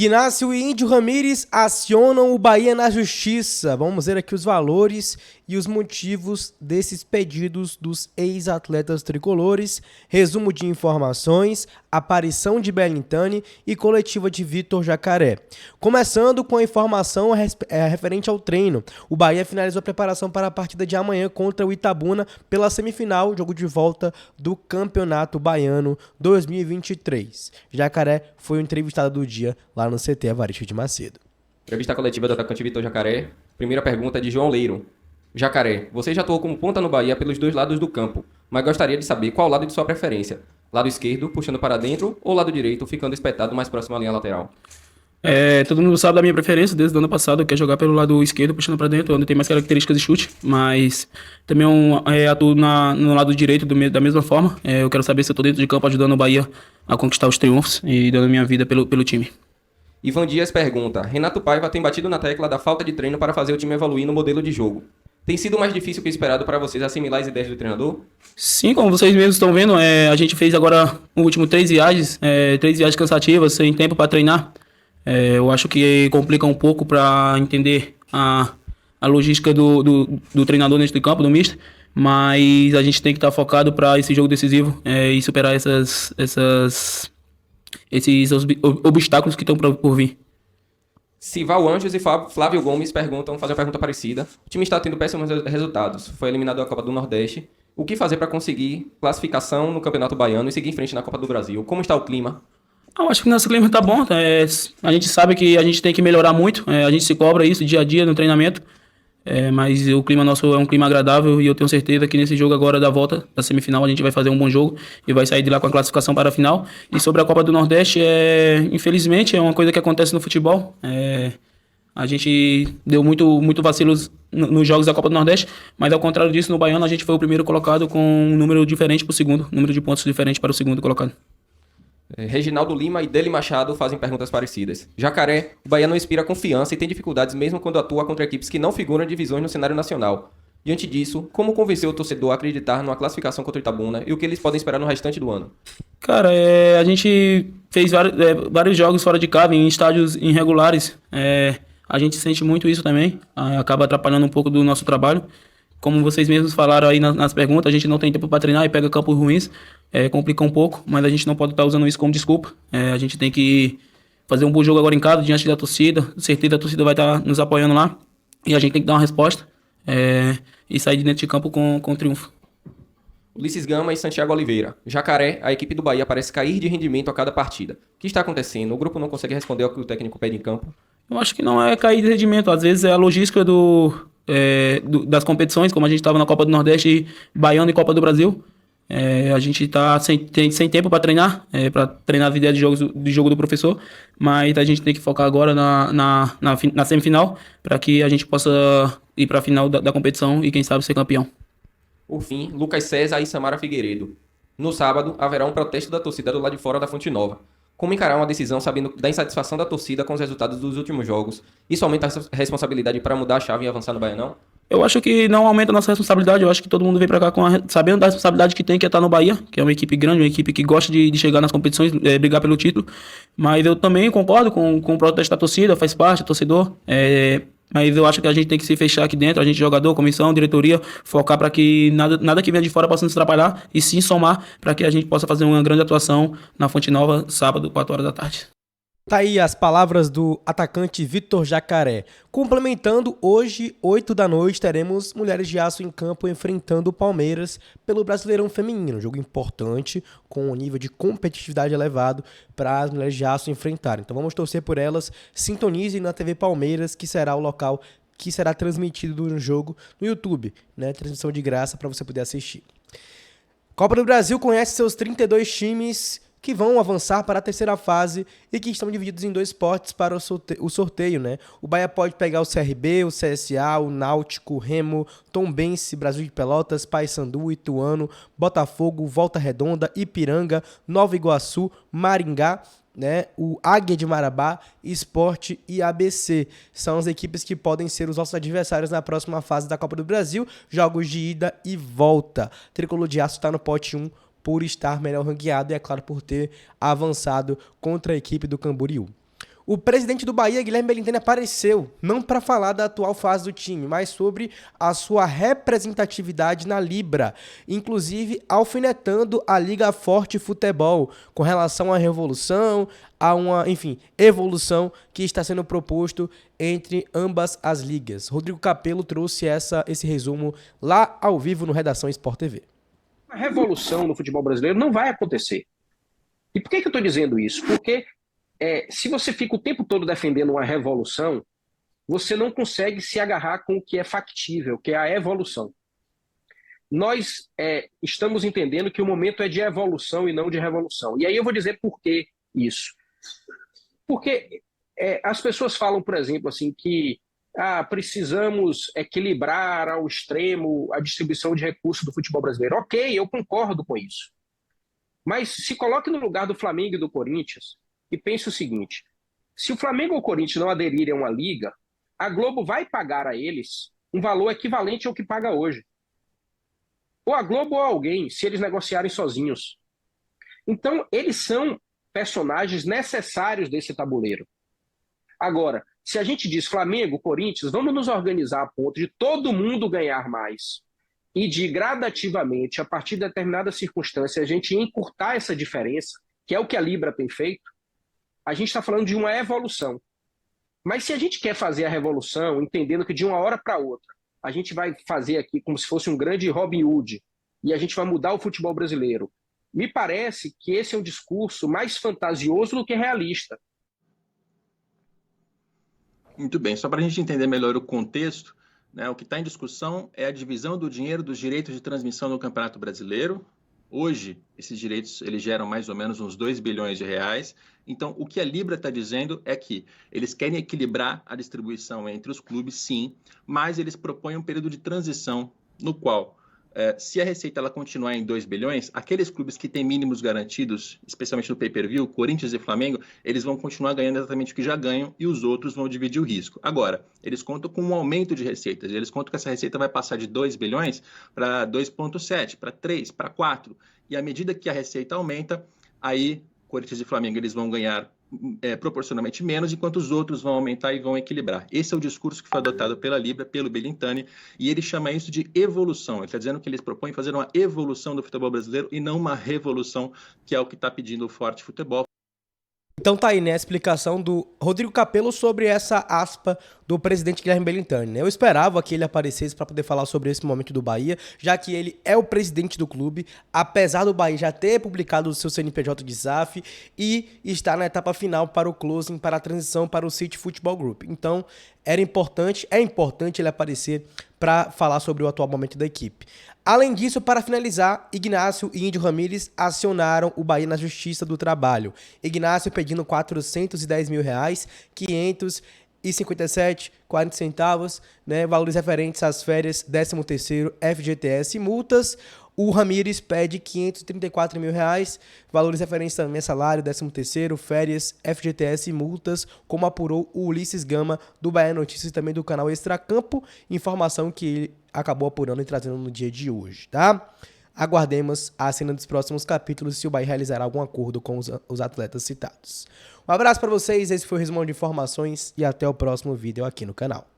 Ignacio e Índio Ramírez acionam o Bahia na justiça. Vamos ver aqui os valores e os motivos desses pedidos dos ex-atletas tricolores. Resumo de informações, aparição de Belintani e coletiva de Vitor Jacaré. Começando com a informação referente ao treino. O Bahia finalizou a preparação para a partida de amanhã contra o Itabuna pela semifinal, jogo de volta do Campeonato Baiano 2023. Jacaré foi o entrevistado do dia lá no CT Evaristo de Macedo. Entrevista coletiva do atacante Vitor Jacaré. Primeira pergunta de João Leiro. Jacaré, você já atuou como ponta no Bahia pelos dois lados do campo, mas gostaria de saber qual lado de sua preferência. Lado esquerdo, puxando para dentro, ou lado direito, ficando espetado mais próximo à linha lateral? Todo mundo sabe da minha preferência desde o ano passado, que é jogar pelo lado esquerdo, puxando para dentro, onde tem mais características de chute, mas também atuo no lado direito da mesma forma. Eu quero saber se eu estou dentro de campo ajudando o Bahia a conquistar os triunfos e dando minha vida pelo time. Ivan Dias pergunta, Renato Paiva tem batido na tecla da falta de treino para fazer o time evoluir no modelo de jogo. Tem sido mais difícil que esperado para vocês assimilar as ideias do treinador? Sim, como vocês mesmos estão vendo, a gente fez agora no último 3 viagens cansativas, sem tempo para treinar. Eu acho que complica um pouco para entender a logística do treinador neste campo, do mister, mas a gente tem que estar focado para esse jogo decisivo e superar esses obstáculos que estão por vir. Sival Anjos e Flávio Gomes fazem uma pergunta parecida. O time está tendo péssimos resultados. Foi eliminado da Copa do Nordeste. O que fazer para conseguir classificação no Campeonato Baiano e seguir em frente na Copa do Brasil? Como está o clima? Eu acho que nosso clima tá bom. A gente sabe que a gente tem que melhorar muito. A gente se cobra isso dia a dia no treinamento. Mas o clima nosso é um clima agradável e eu tenho certeza que nesse jogo agora da volta, da semifinal, a gente vai fazer um bom jogo e vai sair de lá com a classificação para a final. E sobre a Copa do Nordeste, infelizmente, é uma coisa que acontece no futebol. A gente deu muito vacilos nos jogos da Copa do Nordeste, mas ao contrário disso, no Baiano a gente foi o primeiro colocado com um número diferente para o segundo, número de pontos diferente para o segundo colocado. Reginaldo Lima e Deli Machado fazem perguntas parecidas. Jacaré, o Bahia não inspira confiança e tem dificuldades mesmo quando atua contra equipes que não figuram em divisões no cenário nacional. Diante disso, como convencer o torcedor a acreditar numa classificação contra o Itabuna e o que eles podem esperar no restante do ano? Cara, a gente fez vários jogos fora de casa, em estádios irregulares. A gente sente muito isso também, acaba atrapalhando um pouco do nosso trabalho. Como vocês mesmos falaram aí nas perguntas, a gente não tem tempo para treinar e pega campos ruins, complica um pouco, mas a gente não pode estar usando isso como desculpa. A gente tem que fazer um bom jogo agora em casa, diante da torcida, certeza a torcida vai estar nos apoiando lá, e a gente tem que dar uma resposta e sair de dentro de campo com triunfo. Ulisses Gama e Santiago Oliveira. Jacaré, a equipe do Bahia parece cair de rendimento a cada partida. O que está acontecendo? O grupo não consegue responder ao que o técnico pede em campo? Eu acho que não é cair de rendimento, às vezes é a logística das competições, como a gente estava na Copa do Nordeste, Baiano e Copa do Brasil. A gente está sem tempo para treinar as ideias de jogo do professor, mas a gente tem que focar agora na semifinal para que a gente possa ir para a final da competição e quem sabe ser campeão. Por fim, Lucas César e Samara Figueiredo. No sábado, haverá um protesto da torcida do lado de fora da Fonte Nova. Como encarar uma decisão sabendo da insatisfação da torcida com os resultados dos últimos jogos? Isso aumenta a responsabilidade para mudar a chave e avançar no Baianão? Eu acho que não aumenta a nossa responsabilidade. Eu acho que todo mundo vem pra cá sabendo da responsabilidade que tem, que é estar no Bahia, que é uma equipe grande, uma equipe que gosta de chegar nas competições, brigar pelo título. Mas eu também concordo com o protesto da torcida, faz parte, torcedor. Mas eu acho que a gente tem que se fechar aqui dentro, a gente jogador, comissão, diretoria, focar para que nada que venha de fora possa nos atrapalhar e sim somar para que a gente possa fazer uma grande atuação na Fonte Nova, sábado, 4 horas da tarde. Tá aí as palavras do atacante Vitor Jacaré. Complementando, hoje, 8 da noite, teremos Mulheres de Aço em campo enfrentando o Palmeiras pelo Brasileirão Feminino. Jogo importante, com um nível de competitividade elevado para as Mulheres de Aço enfrentarem. Então vamos torcer por elas. Sintonizem na TV Palmeiras, que será o local que será transmitido no jogo no YouTube, né? Transmissão de graça para você poder assistir. Copa do Brasil conhece seus 32 times que vão avançar para a terceira fase e que estão divididos em 2 potes para o sorteio, né? O Bahia pode pegar o CRB, o CSA, o Náutico, o Remo, Tombense, Brasil de Pelotas, Paysandu, Ituano, Botafogo, Volta Redonda, Ipiranga, Nova Iguaçu, Maringá, né? O Águia de Marabá, Sport e ABC. São as equipes que podem ser os nossos adversários na próxima fase da Copa do Brasil, jogos de ida e volta. Tricolor de Aço está no pote 1, por estar melhor ranqueado e, é claro, por ter avançado contra a equipe do Camboriú. O presidente do Bahia, Guilherme Belintani, apareceu, não para falar da atual fase do time, mas sobre a sua representatividade na Libra, inclusive alfinetando a Liga Forte Futebol com relação à revolução, a uma, enfim, evolução que está sendo proposto entre ambas as ligas. Rodrigo Capello trouxe esse resumo lá ao vivo no Redação Sport TV. A revolução no futebol brasileiro não vai acontecer. E por que eu estou dizendo isso? Porque se você fica o tempo todo defendendo uma revolução, você não consegue se agarrar com o que é factível, que é a evolução. Nós estamos entendendo que o momento é de evolução e não de revolução. E aí eu vou dizer por que isso. Porque as pessoas falam, por exemplo, assim, que precisamos equilibrar ao extremo a distribuição de recursos do futebol brasileiro. Ok, eu concordo com isso. Mas se coloque no lugar do Flamengo e do Corinthians e pense o seguinte: se o Flamengo ou o Corinthians não aderirem a uma liga, a Globo vai pagar a eles um valor equivalente ao que paga hoje. Ou a Globo ou alguém, se eles negociarem sozinhos. Então, eles são personagens necessários desse tabuleiro. Agora, se a gente diz Flamengo, Corinthians, vamos nos organizar a ponto de todo mundo ganhar mais e de gradativamente, a partir de determinada circunstância, a gente encurtar essa diferença, que é o que a Libra tem feito, a gente está falando de uma evolução. Mas se a gente quer fazer a revolução, entendendo que de uma hora para outra, a gente vai fazer aqui como se fosse um grande Robin Hood e a gente vai mudar o futebol brasileiro, me parece que esse é um discurso mais fantasioso do que realista. Muito bem, só para a gente entender melhor o contexto, né, o que está em discussão é a divisão do dinheiro dos direitos de transmissão no Campeonato Brasileiro. Hoje, esses direitos eles geram mais ou menos uns 2 bilhões de reais. Então, o que a Libra está dizendo é que eles querem equilibrar a distribuição entre os clubes, sim, mas eles propõem um período de transição no qual, se a receita ela continuar em 2 bilhões, aqueles clubes que têm mínimos garantidos, especialmente no pay-per-view, Corinthians e Flamengo, eles vão continuar ganhando exatamente o que já ganham e os outros vão dividir o risco. Agora, eles contam com um aumento de receitas, eles contam que essa receita vai passar de 2 bilhões para 2,7, para 3, para 4, e à medida que a receita aumenta, aí Corinthians e Flamengo eles vão ganhar proporcionalmente menos, enquanto os outros vão aumentar e vão equilibrar. Esse é o discurso que foi adotado pela Libra, pelo Belintani, e ele chama isso de evolução. Ele está dizendo que eles propõem fazer uma evolução do futebol brasileiro e não uma revolução, que é o que está pedindo o Forte Futebol. Então tá aí, né, a explicação do Rodrigo Capello sobre essa aspa do presidente Guilherme Belintani, né? Eu esperava que ele aparecesse para poder falar sobre esse momento do Bahia, já que ele é o presidente do clube, apesar do Bahia já ter publicado o seu CNPJ de SAF e está na etapa final para o closing, para a transição para o City Football Group. Então, é importante ele aparecer para falar sobre o atual momento da equipe. Além disso, para finalizar, Ignácio e Índio Ramírez acionaram o Bahia na Justiça do Trabalho. Ignácio pedindo R$410 mil, 557,40 centavos, né, valores referentes às férias, 13º, FGTS e multas. O Ramírez pede R$534 mil, valores referentes também a salário, 13º, férias, FGTS e multas, como apurou o Ulisses Gama, do Bahia Notícias e também do canal Extracampo, informação que ele acabou apurando e trazendo no dia de hoje, tá? Aguardemos a cena dos próximos capítulos se o Bahia realizará algum acordo com os atletas citados. Um abraço para vocês, esse foi o Resumão de Informações e até o próximo vídeo aqui no canal.